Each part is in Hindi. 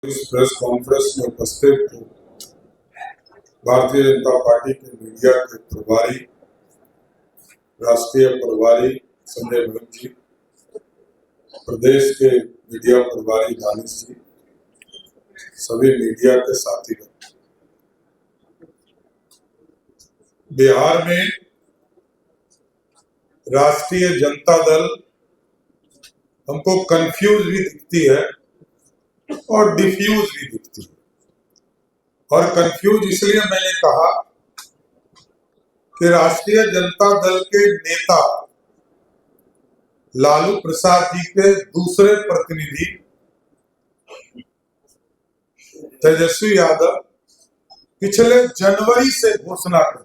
इस प्रेस कॉन्फ्रेंस में उपस्थित भारतीय जनता पार्टी के मीडिया के प्रभारी, राष्ट्रीय प्रभारी संजय भगत जी, प्रदेश के मीडिया प्रभारी दानिश जी, सभी मीडिया के साथी, बिहार में राष्ट्रीय जनता दल हमको कंफ्यूज भी दिखती है और डिफ्यूज भी दिखती है। और कंफ्यूज इसलिए मैंने कहा कि राष्ट्रीय जनता दल के नेता लालू प्रसाद जी के दूसरे प्रतिनिधि तेजस्वी यादव पिछले जनवरी से घोषणा कर,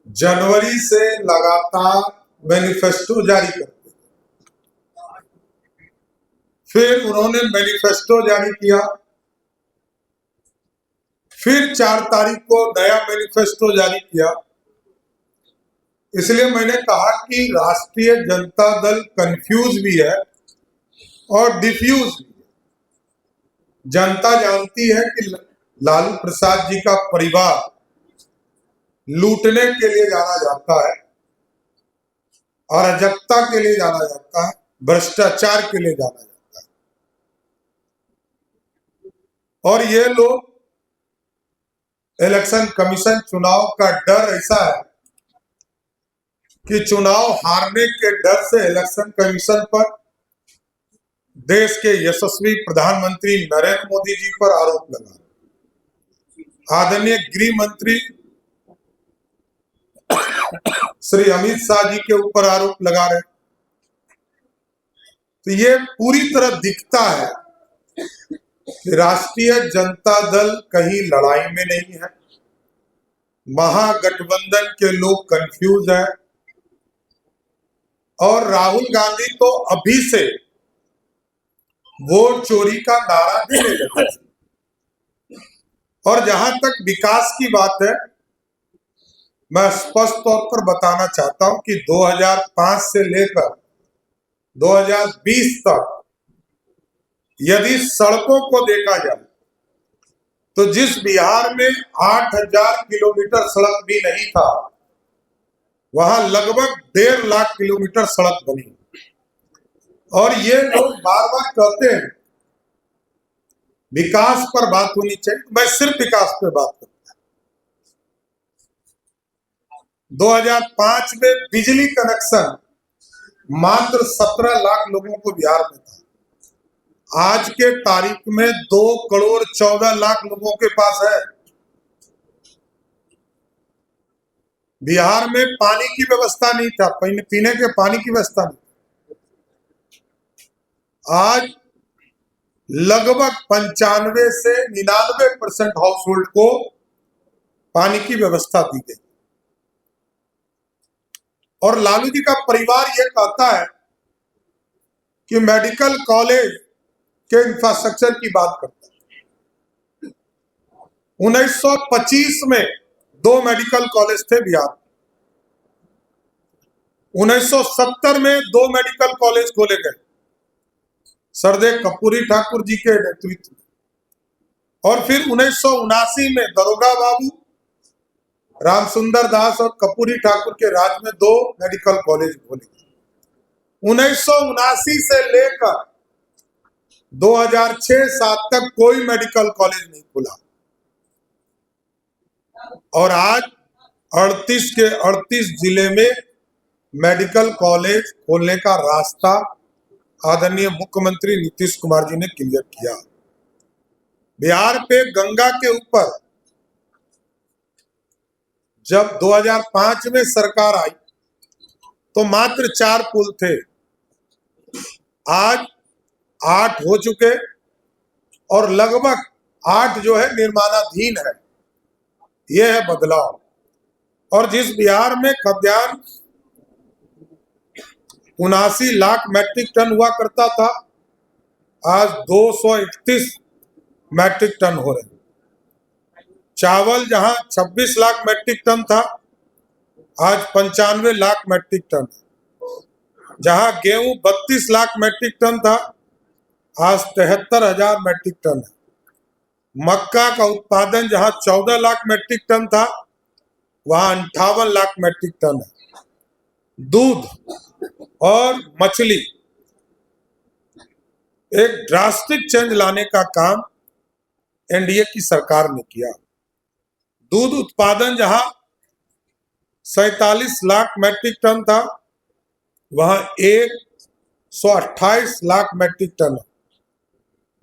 जनवरी से लगातार मैनिफेस्टो जारी करते, फिर उन्होंने मैनिफेस्टो जारी किया, फिर 4 तारीख को नया मैनिफेस्टो जारी किया। इसलिए मैंने कहा कि राष्ट्रीय जनता दल कंफ्यूज भी है और डिफ्यूज भी है। जनता जानती है कि लालू प्रसाद जी का परिवार लूटने के लिए जाना जाता है, अराजकता के लिए जाना जाता है, भ्रष्टाचार के लिए जाना जाता है। और ये लोग इलेक्शन कमीशन चुनाव का डर ऐसा है कि चुनाव हारने के डर से इलेक्शन कमीशन पर, देश के यशस्वी प्रधानमंत्री नरेंद्र मोदी जी पर आरोप लगा, आदरणीय गृह मंत्री श्री अमित शाह जी के ऊपर आरोप लगा रहे। तो ये पूरी तरह दिखता है कि राष्ट्रीय जनता दल कहीं लड़ाई में नहीं है, महागठबंधन के लोग कंफ्यूज है और राहुल गांधी तो अभी से वोट चोरी का नारा देने लगे। और जहां तक विकास की बात है, मैं स्पष्ट तौर पर बताना चाहता हूं कि 2005 से लेकर 2020 तक यदि सड़कों को देखा जाए तो जिस बिहार में 8000 किलोमीटर सड़क भी नहीं था, वहां लगभग 1.5 लाख किलोमीटर सड़क बनी। और ये लोग बार बार कहते हैं विकास पर बात होनी चाहिए, मैं सिर्फ विकास पर बात करता हूं। 2005 में बिजली कनेक्शन मात्र 17 लाख लोगों को बिहार में था, आज के तारीख में 2 करोड़ 14 लाख लोगों के पास है। बिहार में पानी की व्यवस्था नहीं था, पीने के पानी की व्यवस्था नहीं। आज लगभग 95 से 99% हाउस होल्ड को पानी की व्यवस्था दी गई। और लालू जी का परिवार यह कहता है कि मेडिकल कॉलेज के इंफ्रास्ट्रक्चर की बात करता है। 1925 में 2 मेडिकल कॉलेज थे बिहार। 1970 में 2 मेडिकल कॉलेज खोले गए सरदेव कर्पूरी ठाकुर जी के नेतृत्व में। और फिर 1979 में दरोगा बाबू, रामसुंदर दास और कर्पूरी ठाकुर के राज में 2 मेडिकल कॉलेज खोले गए। 1979 से लेकर 2006-07 तक कोई मेडिकल कॉलेज नहीं खुला। और आज 38 के 38 जिले में मेडिकल कॉलेज खोलने का रास्ता आदरणीय मुख्यमंत्री नीतीश कुमार जी ने क्लियर किया। बिहार पे गंगा के ऊपर जब 2005 में सरकार आई तो मात्र 4 पुल थे, आज 8 हो चुके और लगभग 8 जो है निर्माणाधीन है। यह है बदलाव। और जिस बिहार में खाद्यान्न 79 लाख मैट्रिक टन हुआ करता था, आज 231 मैट्रिक टन हो रहे। चावल जहां 26 लाख मैट्रिक टन था, आज 95 लाख मैट्रिक टन। जहां गेहूं 32 लाख मैट्रिक टन था, आज 73,000 मैट्रिक टन है। मक्का का उत्पादन जहां 14 लाख मैट्रिक टन था, वहां 58 लाख मैट्रिक टन है। दूध और मछली, एक ड्रास्टिक चेंज लाने का काम एनडीए की सरकार ने किया। दूध उत्पादन जहां 47 लाख मैट्रिक टन था, वहां 128 लाख मैट्रिक टन है।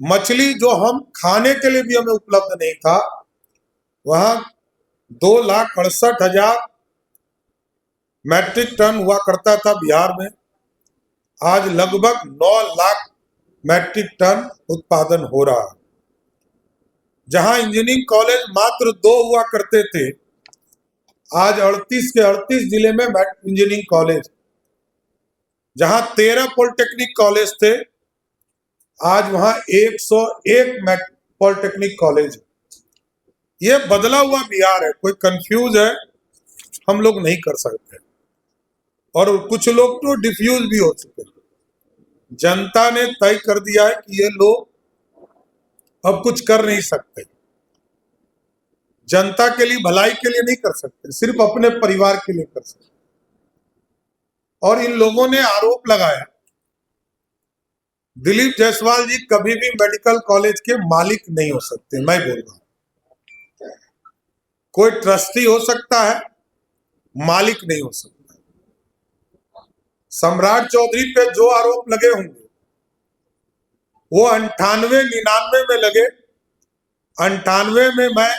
मछली जो हम खाने के लिए भी हमें उपलब्ध नहीं था, वहां 2,68,000 मैट्रिक टन हुआ करता था बिहार में। आज लगभग 9 लाख मैट्रिक टन उत्पादन हो रहा है। जहां इंजीनियरिंग कॉलेज मात्र 2 हुआ करते थे, आज 38 के 38 जिले में इंजीनियरिंग कॉलेज। जहां 13 पॉलिटेक्निक कॉलेज थे, आज वहां 101 पॉलिटेक्निक कॉलेज। ये बदला हुआ बिहार है। कोई कंफ्यूज है, हम लोग नहीं कर सकते, और कुछ लोग तो डिफ्यूज भी हो चुके हैं। जनता ने तय कर दिया है कि ये लोग अब कुछ कर नहीं सकते, जनता के लिए, भलाई के लिए नहीं कर सकते, सिर्फ अपने परिवार के लिए कर सकते। और इन लोगों ने आरोप लगाया, दिलीप जायसवाल जी कभी भी मेडिकल कॉलेज के मालिक नहीं हो सकते। मैं बोल रहा हूं, कोई ट्रस्टी हो सकता है, मालिक नहीं हो सकता। सम्राट चौधरी पे जो आरोप लगे होंगे, वो 98-99 में लगे। 98 में मैं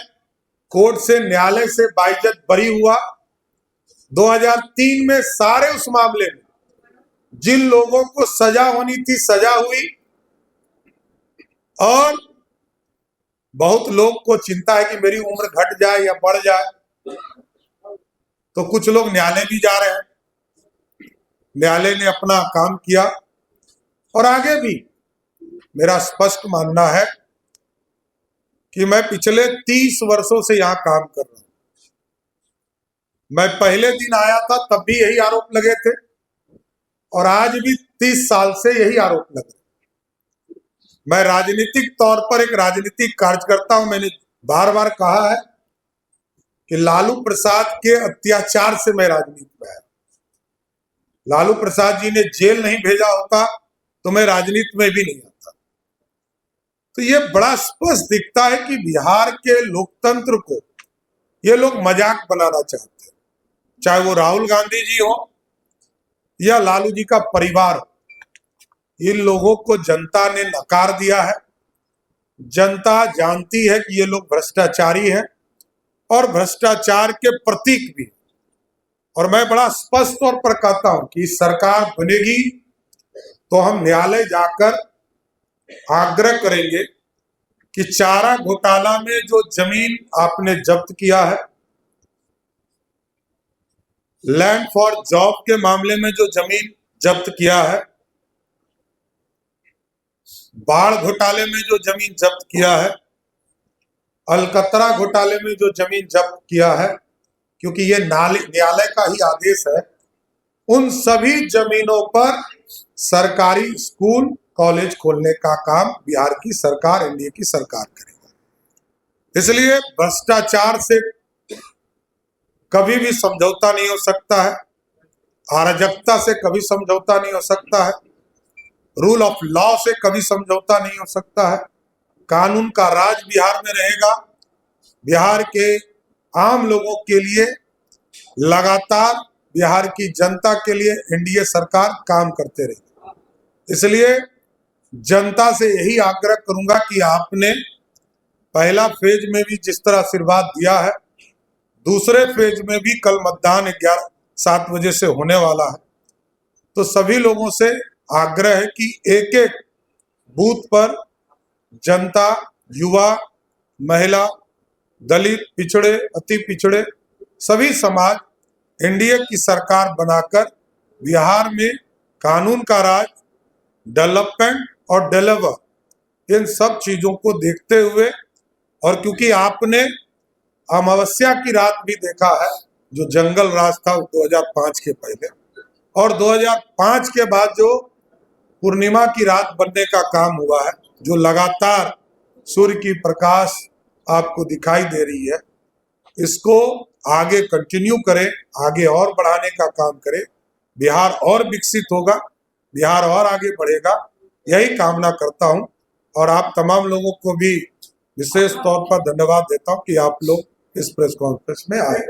कोर्ट से, न्यायालय से बाइज्जत बरी हुआ। 2003 में सारे उस मामले में जिन लोगों को सजा होनी थी, सजा हुई। और बहुत लोग को चिंता है कि मेरी उम्र घट जाए या बढ़ जाए, तो कुछ लोग न्यायालय भी जा रहे हैं। न्यायालय ने अपना काम किया, और आगे भी मेरा स्पष्ट मानना है कि मैं पिछले 30 वर्षों से यहां काम कर रहा हूं। मैं पहले दिन आया था तब भी यही आरोप लगे थे, और आज भी 30 साल से यही आरोप लग रहे। मैं राजनीतिक तौर पर एक राजनीतिक कार्यकर्ता हूं। मैंने बार बार कहा है कि लालू प्रसाद के अत्याचार से मैं राजनीति में आया। लालू प्रसाद जी ने जेल नहीं भेजा होता तो मैं राजनीति में भी नहीं आता। तो ये बड़ा स्पष्ट दिखता है कि बिहार के लोकतंत्र को ये लोग मजाक बनाना चाहते हैं, चाहे वो राहुल गांधी जी हो या लालू जी का परिवार हो। इन लोगों को जनता ने नकार दिया है। जनता जानती है कि ये लोग भ्रष्टाचारी हैं और भ्रष्टाचार के प्रतीक भी। और मैं बड़ा स्पष्ट तौर पर कहता हूं कि सरकार बनेगी तो हम न्यायालय जाकर आग्रह करेंगे कि चारा घोटाला में जो जमीन आपने जब्त किया है, लैंड फॉर जॉब के मामले में जो जमीन जब्त किया है, बाढ़ घोटाले में जो जमीन जब्त किया है, अलकतरा घोटाले में जो जमीन जब्त किया है, क्योंकि ये न्यायालय का ही आदेश है, उन सभी जमीनों पर सरकारी स्कूल कॉलेज खोलने का काम बिहार की सरकार, एनडीए की सरकार करेगा। इसलिए भ्रष्टाचार से कभी भी समझौता नहीं हो सकता है, अराजकता से कभी समझौता नहीं हो सकता है, रूल ऑफ लॉ से कभी समझौता नहीं हो सकता है। कानून का राज बिहार में रहेगा। बिहार के आम लोगों के लिए लगातार बिहार की जनता के लिए एनडीए सरकार काम करते रहेगी। इसलिए जनता से यही आग्रह करूंगा कि आपने पहला फेज में भी जिस तरह आशीर्वाद दिया है, दूसरे फेज में भी कल मतदान 7 बजे से होने वाला है। तो सभी लोगों से आग्रह है कि एक एक बूथ पर जनता, युवा, महिला, दलित, पिछड़े, अति पिछड़े, सभी समाज एनडीए की सरकार बनाकर बिहार में कानून का राज, डेवलपमेंट और डिलीवर, इन सब चीजों को देखते हुए, और क्योंकि आपने अमावस्या की रात भी देखा है, जो जंगल राज था 2005 के पहले, और 2005 के बाद जो पूर्णिमा की रात बनने का काम हुआ है, जो लगातार सूर्य की प्रकाश आपको दिखाई दे रही है, इसको आगे कंटिन्यू करें, आगे और बढ़ाने का काम करें। बिहार और विकसित होगा, बिहार और आगे बढ़ेगा, यही कामना करता हूं। और आप तमाम लोगों को भी विशेष तौर पर धन्यवाद देता हूं कि आप लोग इस प्रेस कॉन्फ्रेंस में आए।